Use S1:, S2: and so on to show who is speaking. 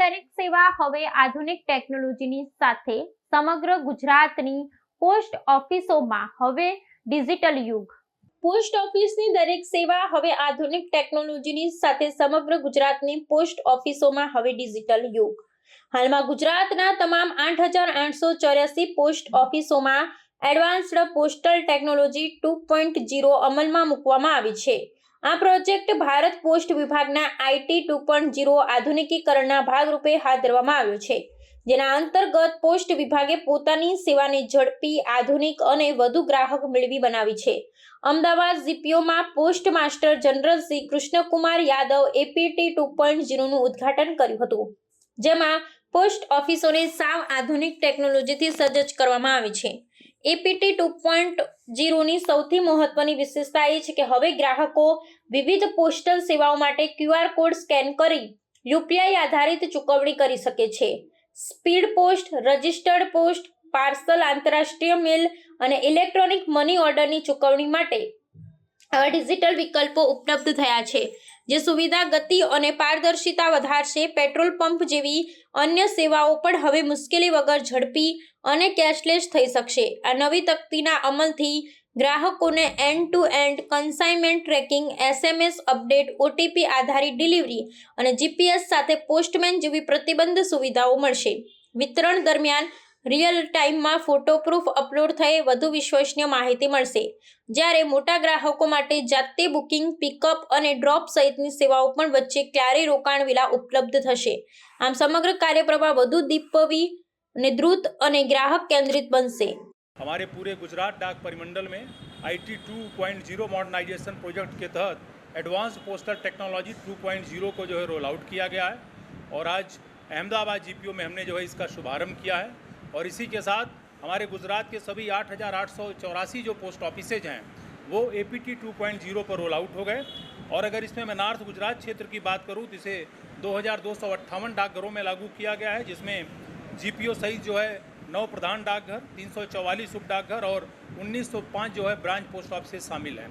S1: દરેક સેવા હવે આધુનિક ટેકનોલોજીની સાથે સમગ્ર ગુજરાતની પોસ્ટ ઓફિસોમાં હવે ડિજિટલ યુગ. પોસ્ટ ઓફિસની દરેક સેવા હવે આધુનિક ટેકનોલોજીની સાથે સમગ્ર ગુજરાતની પોસ્ટ ઓફિસોમાં હવે ડિજિટલ યુગ. હાલમાં ગુજરાતના તમામ 8,884 પોસ્ટ ઓફિસોમાં એડવાન્સ્ડ પોસ્ટલ ટેકનોલોજી 2.0 અમલમાં મૂકવામાં આવી છે. આ પ્રોજેક્ટ ભારત પોસ્ટ વિભાગના આઈટી 2.0 આધુનિકીકરણના ભાગરૂપે હાથ ધરવામાં આવ્યો છે, જેના અંતર્ગત પોસ્ટ વિભાગે પોતાની સેવાની ઝડપી, આધુનિક અને વધુ ગ્રાહક મેળવી બનાવી છે. અમદાવાદ જીપીઓમાં post master general Shri Krishnakumar Yadav APT 2.0 નું ઉદ્ઘાટન કર્યું હતું, જેમાં પોસ્ટ ઓફિસોને સાવ આધુનિક ટેકનોલોજીથી સજ્જ કરવામાં આવી છે. એપીટી 2.0 ની સૌથી મહત્વની વિશેષતા એ છે કે હવે ગ્રાહકો વિવિધ પોસ્ટલ સેવાઓ માટે ક્યુઆર કોડ સ્કેન કરી યુપીઆઈ આધારિત ચૂકવણી કરી શકે છે. Speed post, registered post, parcel, આંતરરાષ્ટ્રીય મેલ અને ઇલેક્ટ્રોનિક મની ઓર્ડરની ચૂકવણી માટે આવા ડિજિટલ વિકલ્પો ઉપલબ્ધ થયા છે, જે સુવિધા, ગતિ અને પારદર્શિતા વધારશે. પેટ્રોલ પંપ જેવી અન્ય સેવાઓ પણ હવે મુશ્કેલી વગર ઝડપી અને કેશલેસ થઈ શકશે. આ નવી તકતીના અમલથી ગ્રાહકોને end to end consignment tracking, SMS update, OTP આધારિત ડિલિવરી અને જીપીએસ સાથે પોસ્ટમેન જેવી પ્રતિબંધ સુવિધાઓ મળશે. વિતરણ દરમિયાન રિયલ ટાઈમમાં ફોટો પ્રૂફ અપલોડ થઈ વધુ વિશ્વસનીય માહિતી મળશે, જ્યારે મોટા ગ્રાહકો માટે જાતે બુકિંગ, પિકઅપ અને ડ્રોપ સહિતની સેવાઓ પણ વચ્ચે ક્યારેય રોકાણ વિના ઉપલબ્ધ થશે. આમ સમગ્ર કાર્યપ્રવાહ વધુ દીપવી અને द्रुत અને ग्राहक केंद्रित बनसे.
S2: हमारे पूरे गुजरात डाक परिमंडल में आईटी 2.0 मॉडर्नाइजेशन प्रोजेक्ट के तहत एडवांस पोस्टल टेक्नोलॉजी 2.0 को जो है रोल आउट किया गया है और आज अहमदाबाद जीपीओ में हमने जो है इसका शुभारंभ किया है और इसी के साथ हमारे गुजरात के सभी 8,884 जो पोस्ट ऑफिसेज हैं वो एपीटी 2.0 पर रोल आउट हो गए और अगर इसमें मैं नॉर्थ गुजरात क्षेत्र की बात करूँ तो इसे 2,258 डाकघरों में लागू किया गया है, जिसमें जीपीओ सहित जो है 9 प्रधान डाकघर, 344 उप डाकघर और 1905 जो है ब्रांच पोस्ट ऑफिस शामिल हैं.